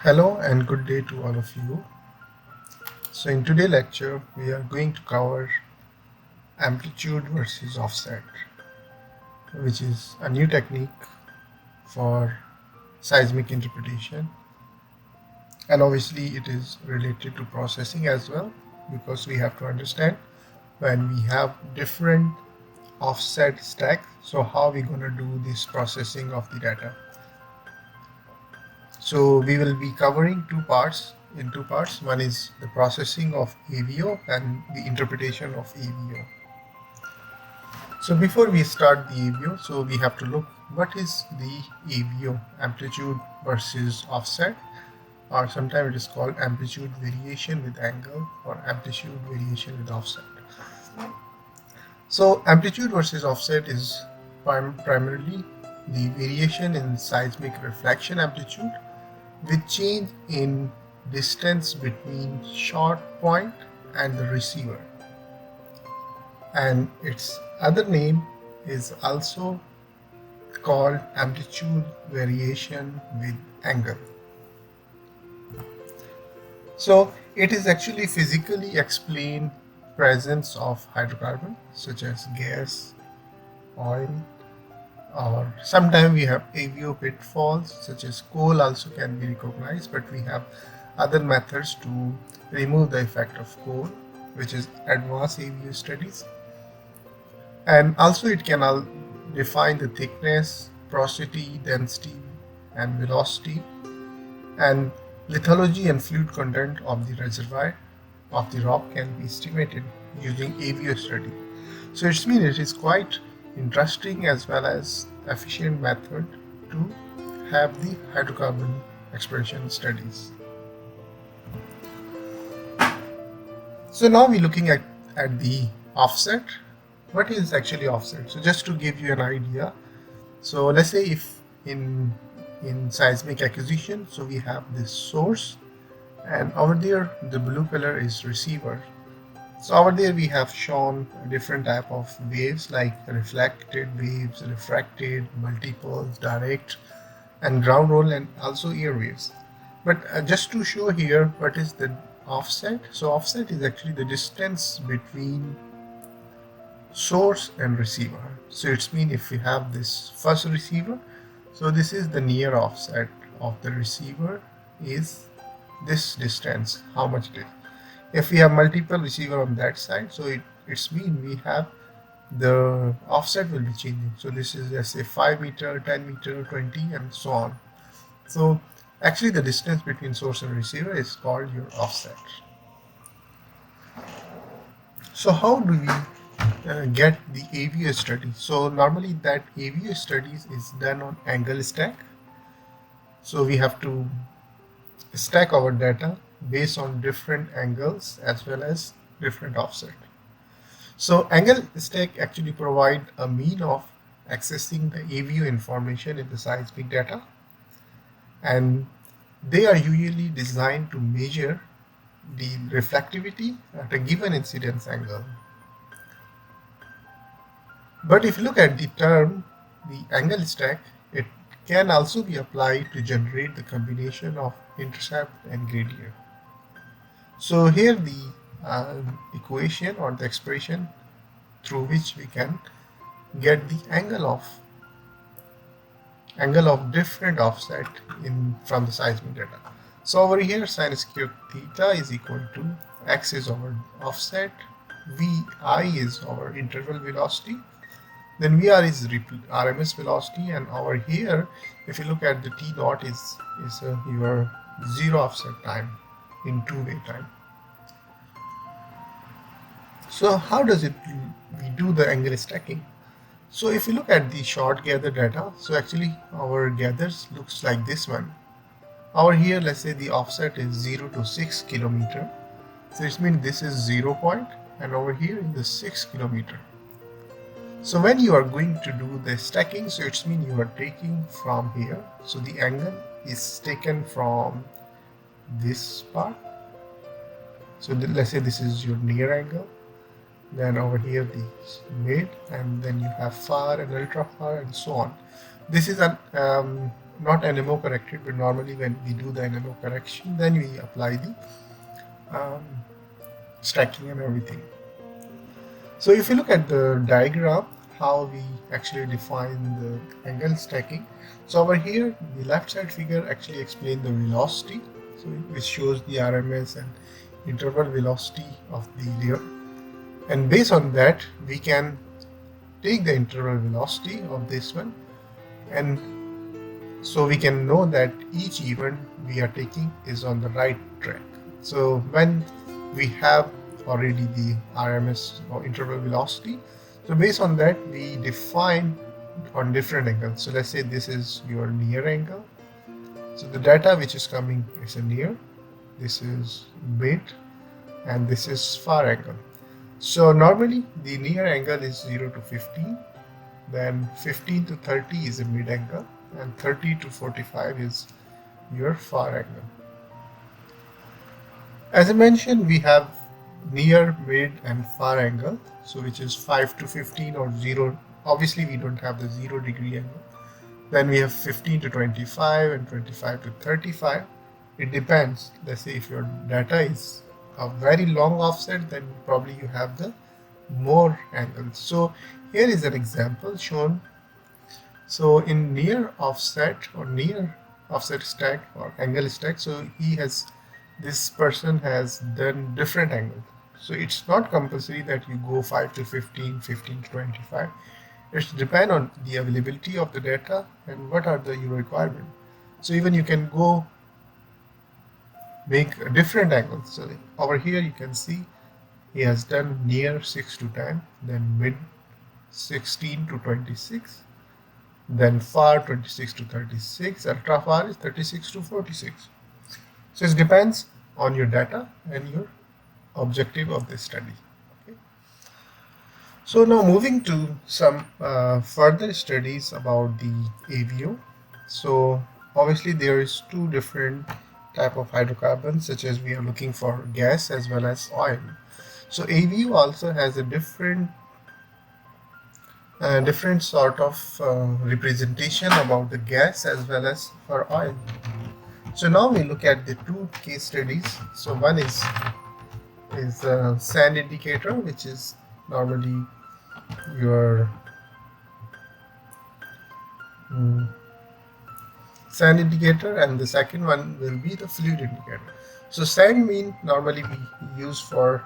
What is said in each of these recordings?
Hello and good day to all of you. So in today's lecture, we are going to cover amplitude versus offset, which is a new technique for seismic interpretation. And obviously it is related to processing as well, because we have to understand when we have different offset stack, so how we going to do this processing of the data. So we will be covering two parts. One is the processing of AVO and the interpretation of AVO. So before we start the AVO, so we have to look what is the AVO, amplitude versus offset, or sometimes it is called amplitude variation with angle or amplitude variation with offset. So amplitude versus offset is primarily the variation in seismic reflection amplitude with change in distance between shot point and the receiver, and its other name is also called amplitude variation with angle. So it is actually physically explained presence of hydrocarbon such as gas, oil, or sometimes we have AVO pitfalls such as coal also can be recognized, but we have other methods to remove the effect of coal, which is advanced AVO studies. And also it can define the thickness, porosity, density, and velocity, and lithology and fluid content of the reservoir of the rock can be estimated using AVO study. So it means it is quite interesting as well as efficient method to have the hydrocarbon exploration studies. So now we're looking at the offset. What is actually offset? So just to give you an idea, so let's say if in seismic acquisition, so we have this source, and over there the blue color is receiver. So over there we have shown different type of waves like reflected waves, refracted, multiple, direct, and ground roll, and also air waves. But just to show here what is the offset. So offset is actually the distance between source and receiver. So it's mean if we have this first receiver, so this is the near offset of the receiver is this distance, how much it is. If we have multiple receiver on that side, so it's mean we have the offset will be changing. So this is, let's say, 5 meter, 10 meter, 20, and so on. So actually the distance between source and receiver is called your offset. So how do we get the AVO study? So normally that AVO studies is done on angle stack. So we have to stack our data based on different angles as well as different offset. So angle stack actually provide a mean of accessing the AVO information in the seismic data, and they are usually designed to measure the reflectivity at a given incidence angle. But if you look at the term, the angle stack, it can also be applied to generate the combination of intercept and gradient. So here the equation or the expression through which we can get the angle of different offset from the seismic data. So over here sin square theta is equal to x is our offset, vi is our interval velocity, then VR is RMS velocity, and over here if you look at the T naught is your zero offset time in two-way time. So how does we do the angle stacking? So if you look at the short gather data, so actually our gathers looks like this one. Over here, let's say the offset is 0 to 6 kilometer. So it means this is 0 point, and over here is the 6 kilometer. So when you are going to do the stacking, so it means you are taking from here. So the angle is taken from this part. So let's say this is your near angle. Then over here the mid, and then you have far and ultra far and so on. This is an not NMO corrected, but normally when we do the NMO correction, then we apply the stacking and everything. So if you look at the diagram, how we actually define the angle stacking. So over here, the left side figure actually explains the velocity, so which shows the RMS and interval velocity of the layer. And based on that, we can take the interval velocity of this one, and so we can know that each event we are taking is on the right track. So when we have already the RMS or interval velocity, so based on that we define on different angles. So let's say this is your near angle, so the data which is coming is a near, this is mid, and this is far angle. So normally the near angle is 0 to 15, then 15 to 30 is a mid angle, and 30 to 45 is your far angle. As I mentioned, we have near, mid, and far angle, so which is 5 to 15 or 0. Obviously we don't have the 0 degree angle. Then we have 15 to 25 and 25 to 35. It depends. Let's say if your data is a very long offset, then probably you have the more angles. So here is an example shown. So in near offset or near offset stack or angle stack, so this person has done different angles. So it's not compulsory that you go 5 to 15, 15 to 25. It depends on the availability of the data and what are your requirements. So even you can go make a different angles. So over here you can see he has done near 6 to 10, then mid 16 to 26, then far 26 to 36, ultra far is 36 to 46. So it depends on your data and your objective of the study. Okay. So now moving to some further studies about the AVO. So obviously there is two different type of hydrocarbons, such as we are looking for gas as well as oil. So AVO also has a different sort of representation about the gas as well as for oil. So now we look at the two case studies. So one is sand indicator, which is normally your sand indicator, and the second one will be the fluid indicator. So sand mean normally we use for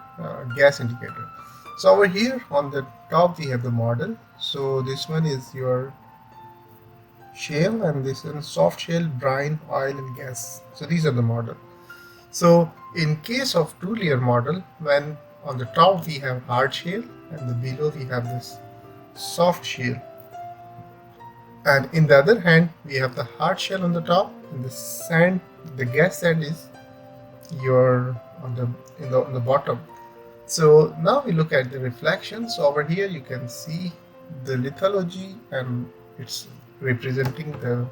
gas indicator. So over here on the top we have the model. So this one is your shale, and this is soft shale, brine, oil, and gas. So these are the model. So in case of two-layer model, when on the top we have hard shale and the below we have this soft shale, and in the other hand we have the hard shale on the top, and the sand, the gas sand is your on the bottom. So now we look at the reflection. So over here you can see the lithology, and it's representing the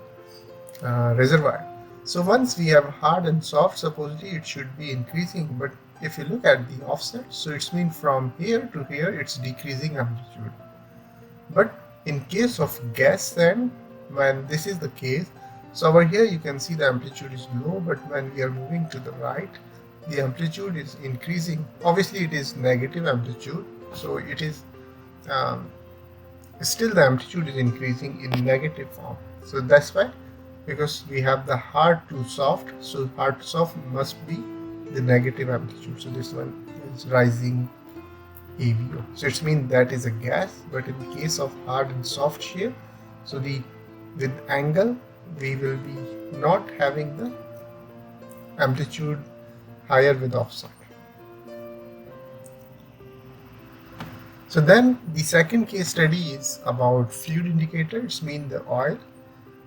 reservoir. So once we have hard and soft, supposedly it should be increasing, but if you look at the offset, so it's mean from here to here it's decreasing amplitude. But in case of gas sand, when this is the case, so over here you can see the amplitude is low, but when we are moving to the right, the amplitude is increasing. Obviously it is negative amplitude, so it is still the amplitude is increasing in negative form. So that's why, because we have the hard to soft, so hard to soft must be the negative amplitude. So this one is rising AVO. So it means that is a gas, but in the case of hard and soft shale, so with angle we will be not having the amplitude higher with offset. So then the second case study is about fluid indicators, mean the oil.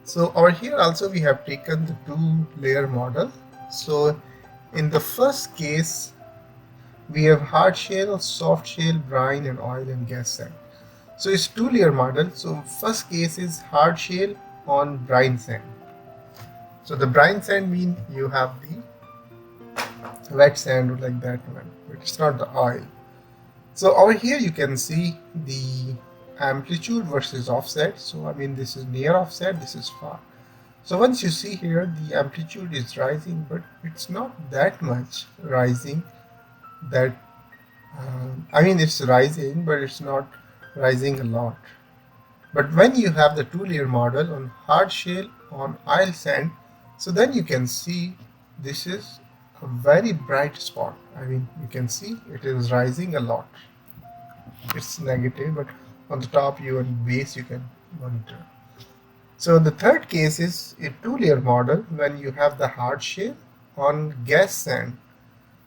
So over here also we have taken the two-layer model. So in the first case we have hard shale, soft shale, brine, and oil and gas sand. So it's two-layer model. So first case is hard shale on brine sand. So the brine sand mean you have the wet sand like that one, but it's not the oil. So over here you can see the amplitude versus offset. So I mean this is near offset, this is far. So once you see here, the amplitude is rising, but it's not that much rising that, I mean, it's rising, but it's not rising a lot. But when you have the two-layer model on hard shale on oil sand, so then you can see this is a very bright spot. I mean, you can see it is rising a lot. It's negative, but on the top you and base you can monitor. So the third case is a two-layer model when you have the hard shale on gas sand.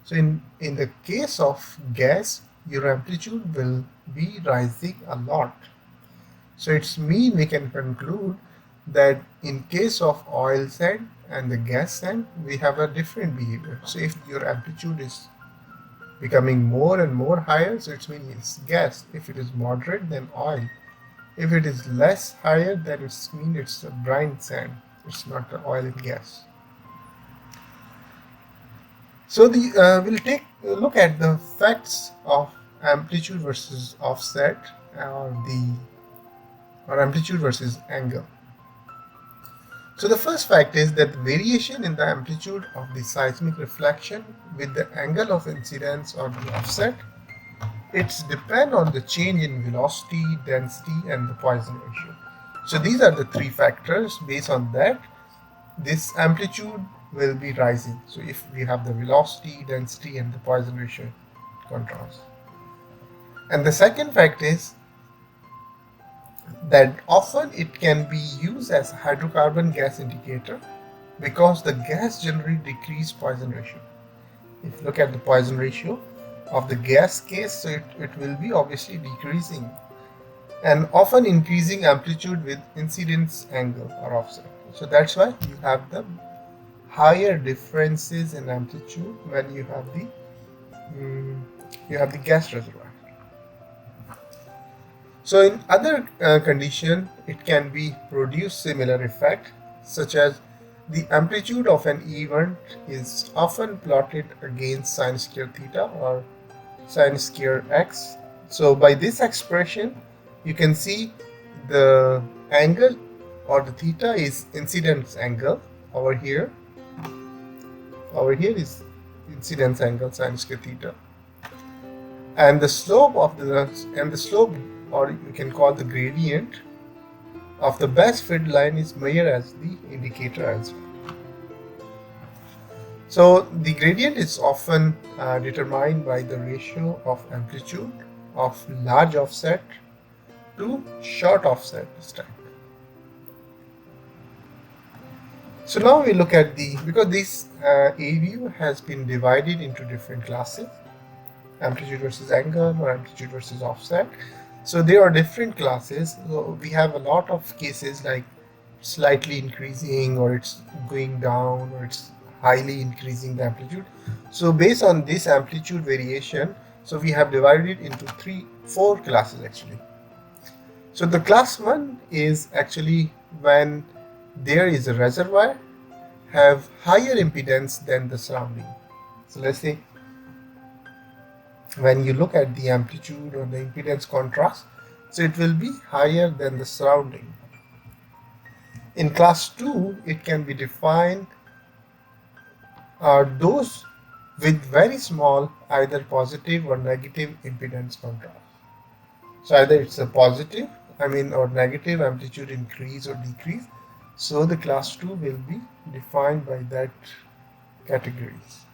So in the case of gas, your amplitude will be rising a lot. So it's mean we can conclude that in case of oil sand and the gas sand, we have a different behavior. So if your amplitude is becoming more and more higher, so it's mean it's gas. If it is moderate, then oil. If it is less higher, then it's mean it's a brine sand. It's not the oil and gas. So we'll take a look at the facts of amplitude versus offset, or amplitude versus angle. So the first fact is that the variation in the amplitude of the seismic reflection with the angle of incidence or the offset, it's depend on the change in velocity, density, and the Poisson ratio. So these are the three factors. Based on that, this amplitude will be rising. So if we have the velocity, density, and the Poisson ratio contrast. And the second fact is that often it can be used as a hydrocarbon gas indicator because the gas generally decrease Poisson ratio. If you look at the Poisson ratio of the gas case, so it will be obviously decreasing and often increasing amplitude with incidence angle or offset. So that's why you have the higher differences in amplitude when you have the gas reservoir. So in other condition, it can be produce similar effect, such as the amplitude of an event is often plotted against sine square theta or sine square x. So by this expression, you can see the angle or the theta is incidence angle over here. Over here is incidence angle sine square theta, and the slope of the slope, or you can call the gradient of the best fit line, is measured as the indicator as well. So the gradient is often determined by the ratio of amplitude of large offset to short offset stack. So now we look at because this AVO has been divided into different classes, amplitude versus angle or amplitude versus offset. So there are different classes. So we have a lot of cases like slightly increasing, or it's going down, or it's highly increasing the amplitude. So based on this amplitude variation, so we have divided into four classes actually. So the class 1 is actually when there is a reservoir have higher impedance than the surrounding. So let's say when you look at the amplitude or the impedance contrast, so it will be higher than the surrounding. In class 2, it can be defined those with very small either positive or negative impedance contrast. So either it's a positive, or negative amplitude increase or decrease. So the class 2 will be defined by that categories.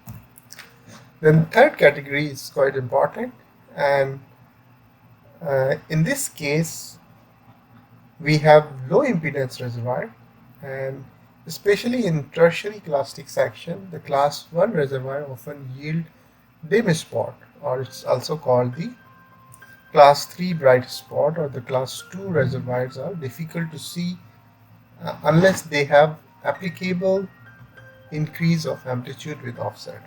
Then third category is quite important, and in this case we have low impedance reservoir, and especially in tertiary clastic section, the class 1 reservoir often yield dim spot, or it's also called the class 3 bright spot, or the class 2 reservoirs are difficult to see unless they have applicable increase of amplitude with offset.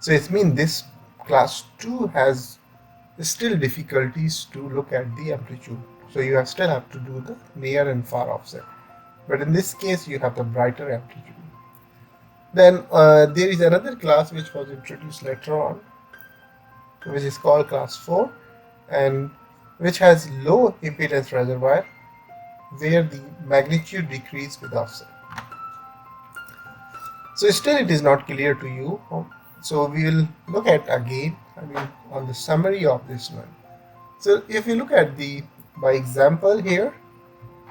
So it means this class 2 has still difficulties to look at the amplitude. So you still have to do the near and far offset. But in this case, you have the brighter amplitude. Then there is another class which was introduced later on, which is called class 4, and which has low impedance reservoir, where the magnitude decrease with offset. So still it is not clear to you. So we will look at again, on the summary of this one. So if you look at by example here,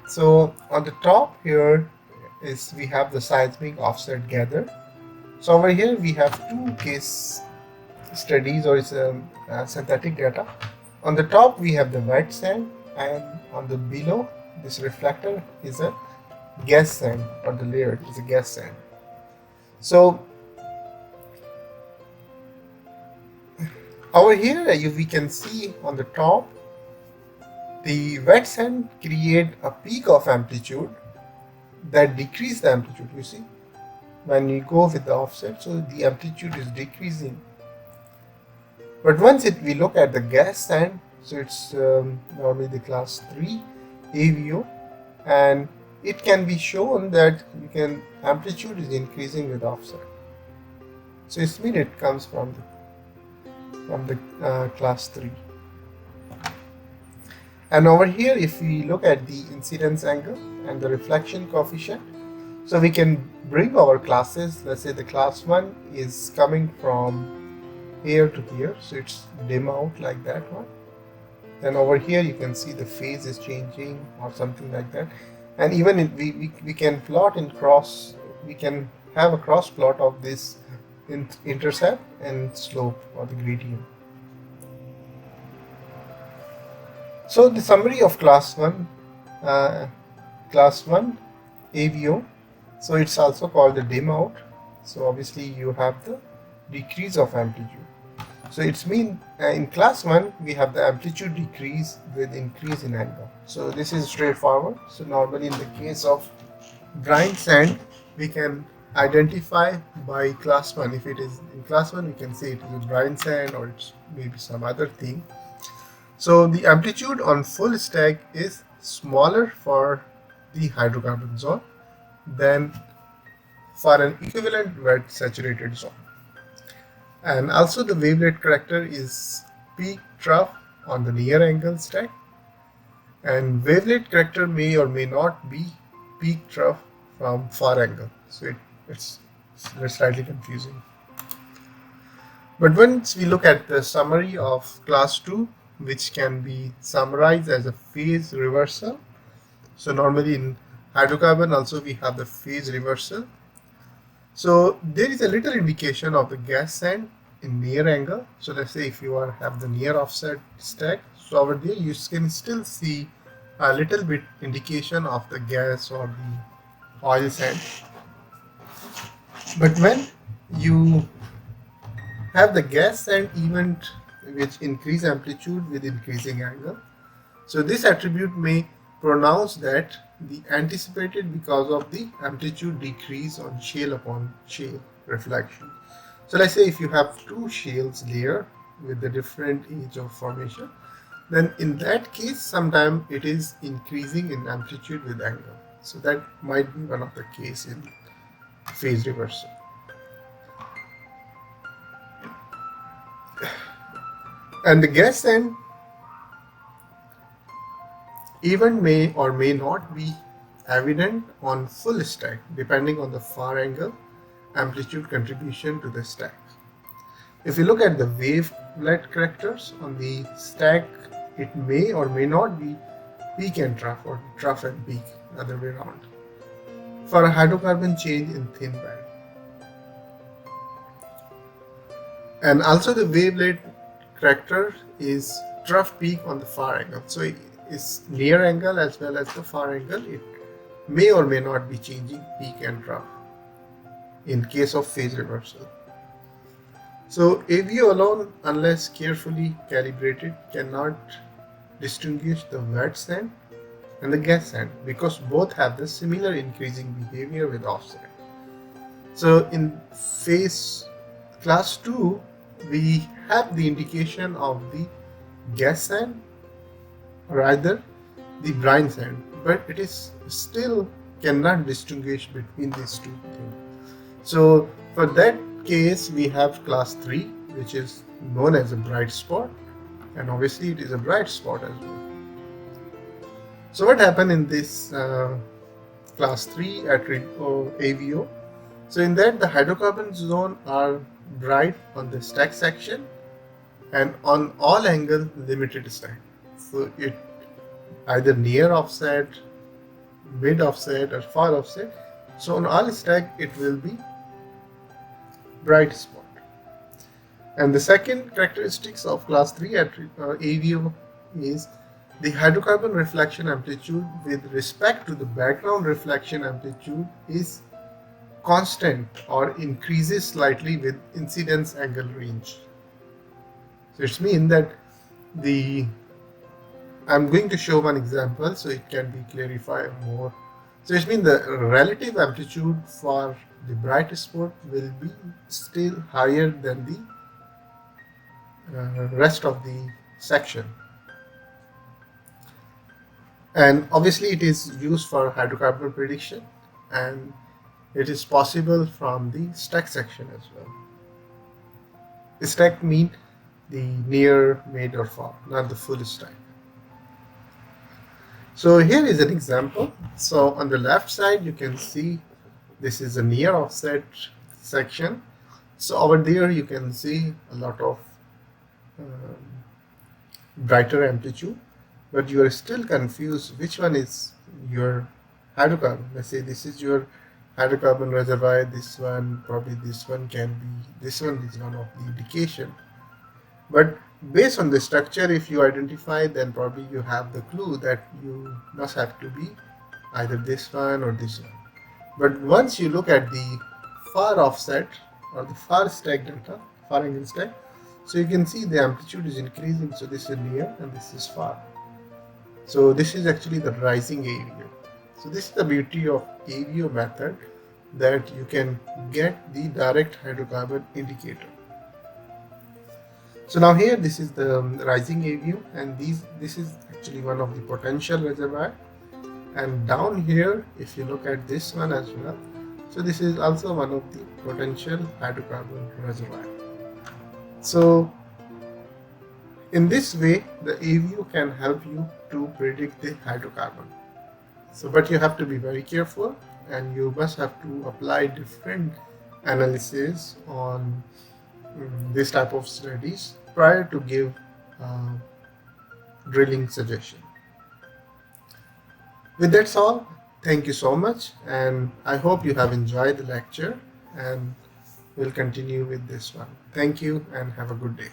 so on the top here is we have the seismic offset gathered. So over here we have two case studies, or it's synthetic data. On the top we have the wet sand, and on the below this reflector is a gas sand, or the layer is a gas sand. So over here we can see on the top the wet sand create a peak of amplitude that decrease the amplitude. You see, when you go with the offset, so the amplitude is decreasing. But once we look at the gas sand, so it's normally the class 3 AVO, and it can be shown that amplitude is increasing with offset. So it's mean it comes from the class 3. And over here, if we look at the incidence angle and the reflection coefficient, so we can bring our classes. Let's say the class 1 is coming from here to here, so it's dim out like that one. Then over here you can see the phase is changing or something like that. And even we can plot in cross, we can have a cross plot of this intercept and slope, or the gradient. So the summary of class 1 AVO, so it's also called the dim out. So obviously you have the decrease of amplitude. So it's mean in class 1 we have the amplitude decrease with increase in angle. So this is straightforward. So normally in the case of brine sand, we can identify by class 1. If it is in class 1, we can say it is a brine sand, or it's maybe some other thing. So the amplitude on full stack is smaller for the hydrocarbon zone than for an equivalent wet saturated zone. And also the wavelet character is peak trough on the near angle stack, and wavelet character may or may not be peak trough from far angle. So it's slightly confusing. But once we look at the summary of class 2, which can be summarized as a phase reversal. So normally in hydrocarbon also we have the phase reversal. So there is a little indication of the gas sand in near angle. So let's say if you have the near offset stack, so over there you can still see a little bit indication of the gas or the oil sand. But when you have the gas sand event which increase amplitude with increasing angle, so this attribute may pronounce that the anticipated because of the amplitude decrease on shale upon shale reflection. So let's say if you have two shales layer with the different age of formation, then in that case sometimes it is increasing in amplitude with angle. So that might be one of the case in phase reversal. And the gas sand event may or may not be evident on full stack depending on the far angle amplitude contribution to the stack. If you look at the wavelet characters on the stack, it may or may not be peak and trough, or trough and peak, other way around, for a hydrocarbon change in thin band. And also the wavelet character is trough peak on the far angle. So it is near angle as well as the far angle. It may or may not be changing peak and trough in case of phase reversal. So AVO alone, unless carefully calibrated, cannot distinguish the wet sand and the gas sand, because both have the similar increasing behavior with offset. So in phase class 2, we have the indication of the gas sand or either the brine sand, but it is still cannot distinguish between these two things. So for that case we have class 3, which is known as a bright spot, and obviously it is a bright spot as well. So what happened in this class 3 at AVO? So in that, the hydrocarbon zone are bright on the stack section and on all angle limited stack. So it either near offset, mid offset or far offset. So on all stack it will be bright spot. And the second characteristics of class 3 at AVO is the hydrocarbon reflection amplitude with respect to the background reflection amplitude is constant or increases slightly with incidence angle range. So it means that I'm going to show one example so it can be clarified more. So it means the relative amplitude for the bright spot will be still higher than the rest of the section. And obviously it is used for hydrocarbon prediction, and it is possible from the stack section as well. The stack mean the near, mid or far, not the full stack. So here is an example. So on the left side you can see this is a near offset section. So over there you can see a lot of brighter amplitude, but you are still confused which one is your hydrocarbon. Let's say this is your hydrocarbon reservoir, this one, probably this one can be, this one is one of the indication. But based on the structure, if you identify, then probably you have the clue that you must have to be either this one or this one. But once you look at the far offset or the far stack data, far angle stack, so you can see the amplitude is increasing. So this is near and this is far. So this is actually the rising AVO. So this is the beauty of AVO method, that you can get the direct hydrocarbon indicator. So now here this is the rising AVO, and this is actually one of the potential reservoir. And down here, if you look at this one as well, so this is also one of the potential hydrocarbon reservoir. So in this way, the AVO can help you to predict the hydrocarbon. So, but you have to be very careful, and you must have to apply different analysis on this type of studies prior to give drilling suggestion. With that's all, thank you so much, and I hope you have enjoyed the lecture, and we'll continue with this one. Thank you and have a good day.